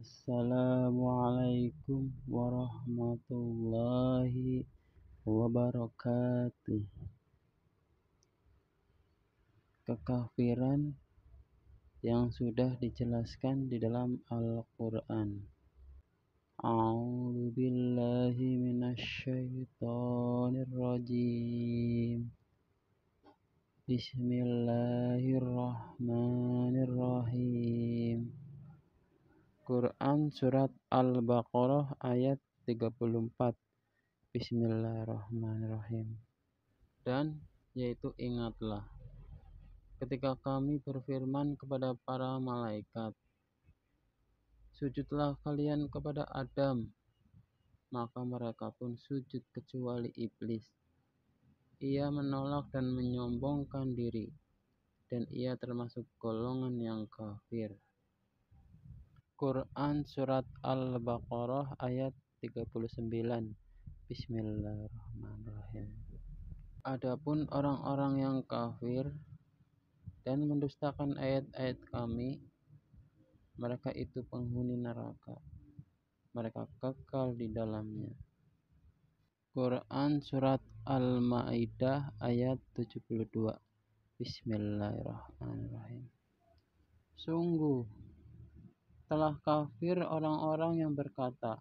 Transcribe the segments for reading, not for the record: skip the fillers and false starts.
Assalamualaikum warahmatullahi wabarakatuh. Kekafiran yang sudah dijelaskan di dalam Al-Quran. A'udzu billahi minasyaitonir rajim. Bismillahirrahmanirrahim. Quran Surat Al-Baqarah ayat 34. Bismillahirrahmanirrahim. Dan yaitu ingatlah ketika kami berfirman kepada para malaikat, sujudlah kalian kepada Adam, maka mereka pun sujud kecuali iblis. Ia menolak dan menyombongkan diri, dan ia termasuk golongan yang kafir. Quran Surat Al-Baqarah ayat 39. Bismillahirrahmanirrahim. Adapun orang-orang yang kafir dan mendustakan ayat-ayat kami, mereka itu penghuni neraka. Mereka kekal di dalamnya. Quran Surat Al-Ma'idah ayat 72. Bismillahirrahmanirrahim. Sungguh telah kafir orang-orang yang berkata,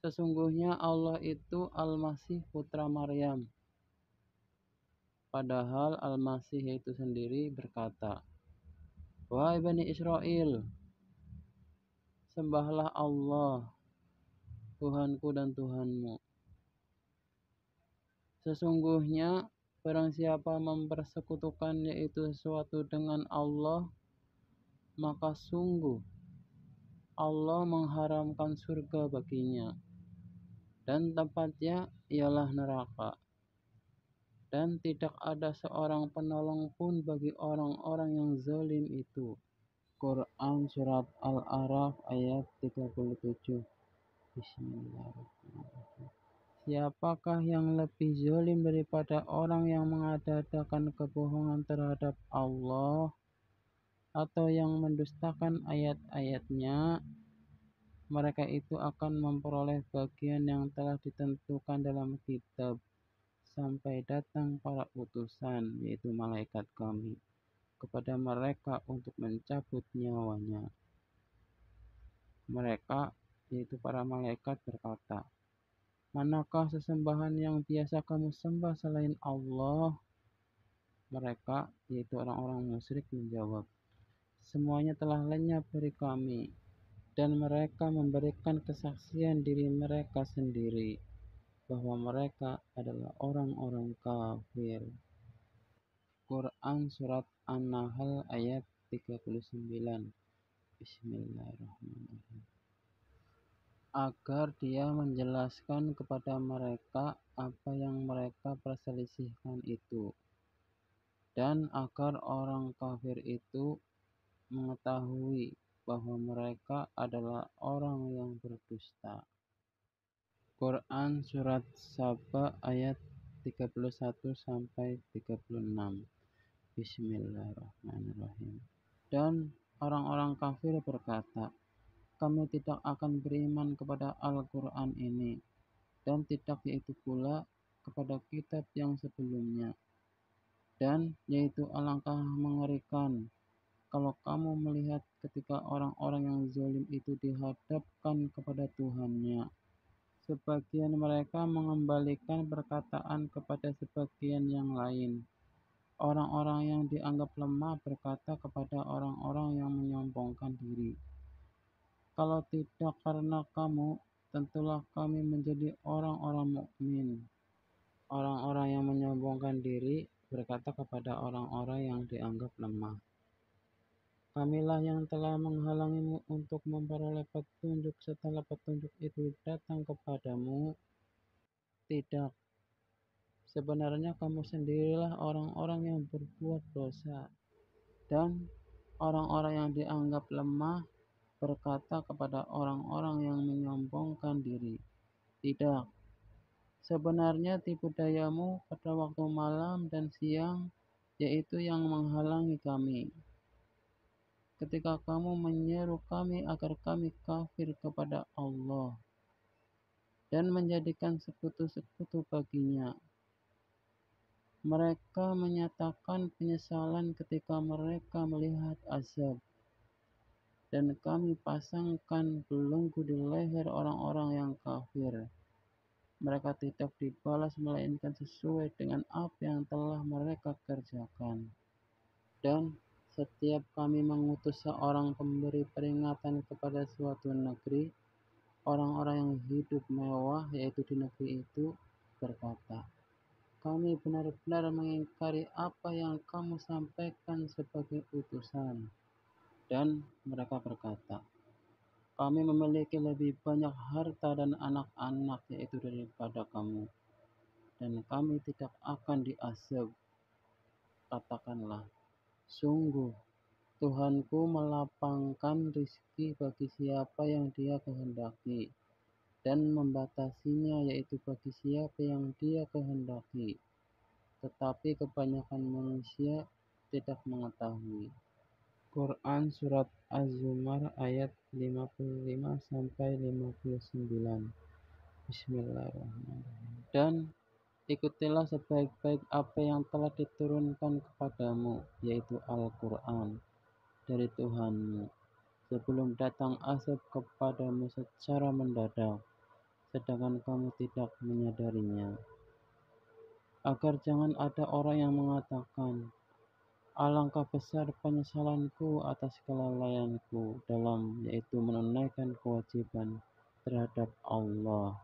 sesungguhnya Allah itu Al-Masih putra Maryam. Padahal Al-Masih itu sendiri berkata, wahai Bani Israel, sembahlah Allah, Tuhanku dan Tuhanmu. Sesungguhnya barang siapa mempersekutukan yaitu sesuatu dengan Allah, maka sungguh Allah mengharamkan surga baginya, dan tempatnya ialah neraka. Dan tidak ada seorang penolong pun bagi orang-orang yang zalim itu. Quran Surat Al-A'raf ayat 37. Bismillahirrahmanirrahim. Siapakah yang lebih zalim daripada orang yang mengada-adakan kebohongan terhadap Allah atau yang mendustakan ayat-ayatnya? Mereka itu akan memperoleh bagian yang telah ditentukan dalam kitab sampai datang para utusan, yaitu malaikat kami, kepada mereka untuk mencabut nyawanya. Mereka, yaitu para malaikat, berkata, manakah sesembahan yang biasa kamu sembah selain Allah? Mereka, yaitu orang-orang musyrik, menjawab, semuanya telah lenyap dari kami. Dan mereka memberikan kesaksian diri mereka sendiri bahwa mereka adalah orang-orang kafir. Quran Surat An-Nahl ayat 39. Bismillahirrahmanirrahim. Agar dia menjelaskan kepada mereka apa yang mereka perselisihkan itu, dan agar orang kafir itu mengetahui bahwa mereka adalah orang yang berdusta. Quran Surat Saba ayat 31 sampai 36. Bismillahirrahmanirrahim. Dan orang-orang kafir berkata, kami tidak akan beriman kepada Al-Quran ini, dan tidak yaitu pula kepada kitab yang sebelumnya. Dan yaitu alangkah mengerikan kalau kamu melihat ketika orang-orang yang zalim itu dihadapkan kepada Tuhannya. Sebagian mereka mengembalikan perkataan kepada sebagian yang lain. Orang-orang yang dianggap lemah berkata kepada orang-orang yang menyombongkan diri, kalau tidak karena kamu, tentulah kami menjadi orang-orang mukmin. Orang-orang yang menyombongkan diri berkata kepada orang-orang yang dianggap lemah, kamilah yang telah menghalangimu untuk memperoleh petunjuk setelah petunjuk itu datang kepadamu. Tidak, sebenarnya kamu sendirilah orang-orang yang berbuat dosa. Dan orang-orang yang dianggap lemah berkata kepada orang-orang yang menyombongkan diri, tidak, sebenarnya tipu dayamu pada waktu malam dan siang, yaitu yang menghalangi kami. ketika kamu menyeru kami agar kami kafir kepada Allah dan menjadikan sekutu-sekutu baginya. Mereka menyatakan penyesalan ketika mereka melihat azab, dan kami pasangkan belenggu di leher orang-orang yang kafir. Mereka tidak dibalas melainkan sesuai dengan apa yang telah mereka kerjakan. Dan setiap kami mengutus seorang pemberi peringatan kepada suatu negeri, orang-orang yang hidup mewah, yaitu di negeri itu, berkata, kami benar-benar mengingkari apa yang kamu sampaikan sebagai utusan. Dan mereka berkata, kami memiliki lebih banyak harta dan anak-anak yaitu daripada kamu, dan kami tidak akan diazab. Katakanlah, sungguh Tuhanku melapangkan rizki bagi siapa yang Dia kehendaki, dan membatasinya yaitu bagi siapa yang Dia kehendaki. Tetapi kebanyakan manusia tidak mengetahui. Quran Surat Az-Zumar ayat 55 sampai 59. Bismillahirrahmanirrahim. Dan ikutilah sebaik-baik apa yang telah diturunkan kepadamu, yaitu Al-Quran, dari Tuhanmu, sebelum datang azab kepadamu secara mendadak, sedangkan kamu tidak menyadarinya. Agar jangan ada orang yang mengatakan, alangkah besar penyesalanku atas kelalaianku dalam yaitu menunaikan kewajiban terhadap Allah.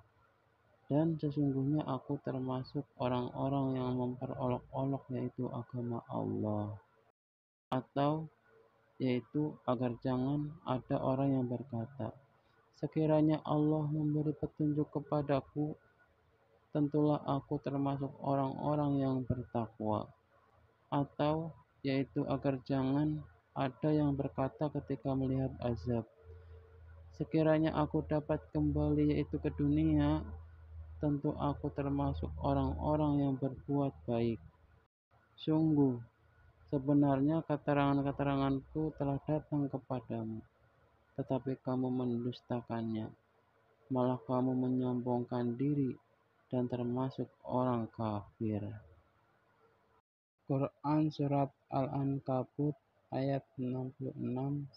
Dan sesungguhnya aku termasuk orang-orang yang memperolok-olok yaitu agama Allah. Atau yaitu agar jangan ada orang yang berkata, sekiranya Allah memberi petunjuk kepadaku, tentulah aku termasuk orang-orang yang bertakwa. Atau yaitu agar jangan ada yang berkata ketika melihat azab, sekiranya aku dapat kembali yaitu ke dunia, tentu aku termasuk orang-orang yang berbuat baik. Sungguh, sebenarnya keterangan-keteranganku telah datang kepadamu, tetapi kamu mendustakannya. Malah kamu menyombongkan diri dan termasuk orang kafir. Quran Surat Al-Ankabut ayat 66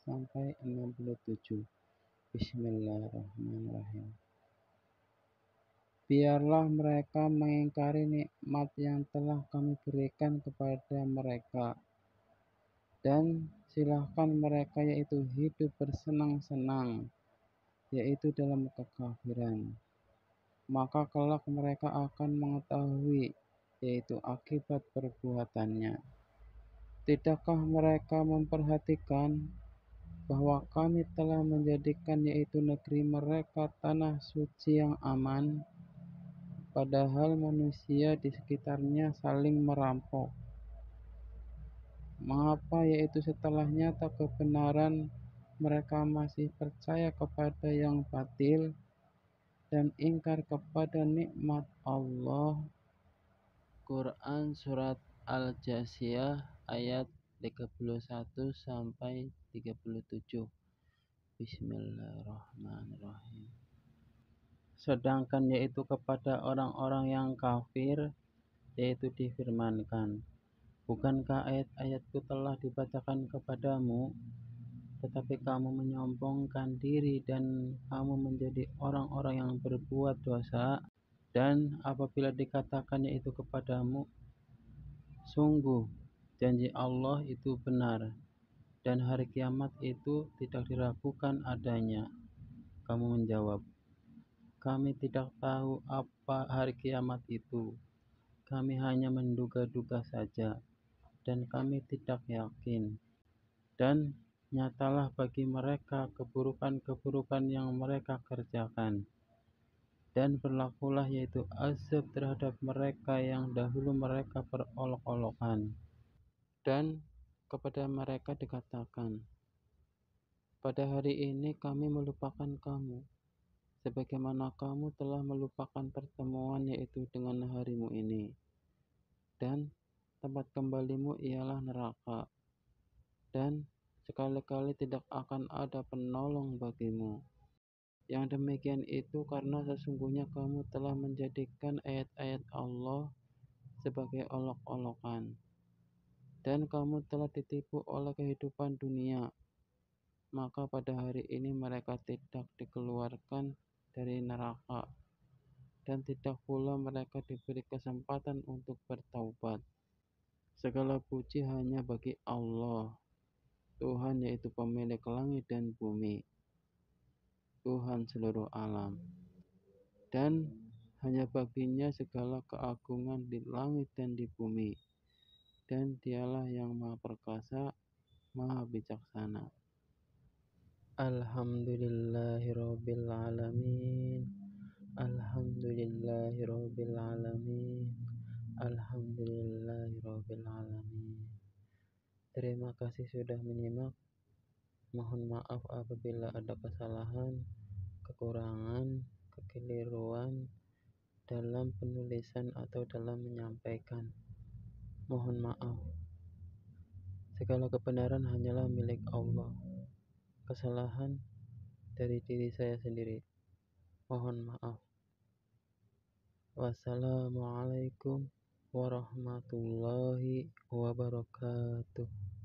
sampai 67. Bismillahirrahmanirrahim. Biarlah mereka mengingkari nikmat yang telah kami berikan kepada mereka, dan silahkan mereka yaitu hidup bersenang-senang, yaitu dalam kekafiran. Maka kelak mereka akan mengetahui, yaitu akibat perbuatannya. Tidakkah mereka memperhatikan bahwa kami telah menjadikan yaitu negeri mereka tanah suci yang aman, padahal manusia di sekitarnya saling merampok. Mengapa yaitu setelah nyata kebenaran mereka masih percaya kepada yang batil dan ingkar kepada nikmat Allah? Quran Surat Al-Jasiyah ayat 31 sampai 37. Bismillahirrahmanirrahim. Sedangkan yaitu kepada orang-orang yang kafir, yaitu difirmankan, bukankah ayat-ayatku telah dibacakan kepadamu, tetapi kamu menyombongkan diri dan kamu menjadi orang-orang yang berbuat dosa. Dan apabila dikatakan yaitu kepadamu, sungguh janji Allah itu benar, dan hari kiamat itu tidak diragukan adanya, kamu menjawab, kami tidak tahu apa hari kiamat itu. Kami hanya menduga-duga saja, dan kami tidak yakin. Dan nyatalah bagi mereka keburukan-keburukan yang mereka kerjakan. Dan berlakulah yaitu azab terhadap mereka yang dahulu mereka berolok-olokan. Dan kepada mereka dikatakan, pada hari ini kami melupakan kamu, sebagaimana kamu telah melupakan pertemuan yaitu dengan harimu ini. Dan tempat kembalimu ialah neraka. Dan sekali-kali tidak akan ada penolong bagimu. Yang demikian itu karena sesungguhnya kamu telah menjadikan ayat-ayat Allah sebagai olok-olokan, dan kamu telah ditipu oleh kehidupan dunia. Maka pada hari ini mereka tidak dikeluarkan dari neraka, dan tidak pula mereka diberi kesempatan untuk bertaubat. Segala puji hanya bagi Allah, Tuhan yaitu pemilik langit dan bumi, Tuhan seluruh alam. Dan hanya baginya segala keagungan di langit dan di bumi. Dan dialah yang maha perkasa, maha bijaksana. Alhamdulillahirabbil alamin. Alhamdulillahirabbil alamin. Alhamdulillahirabbil alamin. Terima kasih sudah menyimak. Mohon maaf apabila ada kesalahan, kekurangan, kekeliruan dalam penulisan atau dalam menyampaikan. Mohon maaf. Segala kebenaran hanyalah milik Allah. Kesalahan dari diri saya sendiri. Mohon maaf. Wassalamualaikum warahmatullahi wabarakatuh.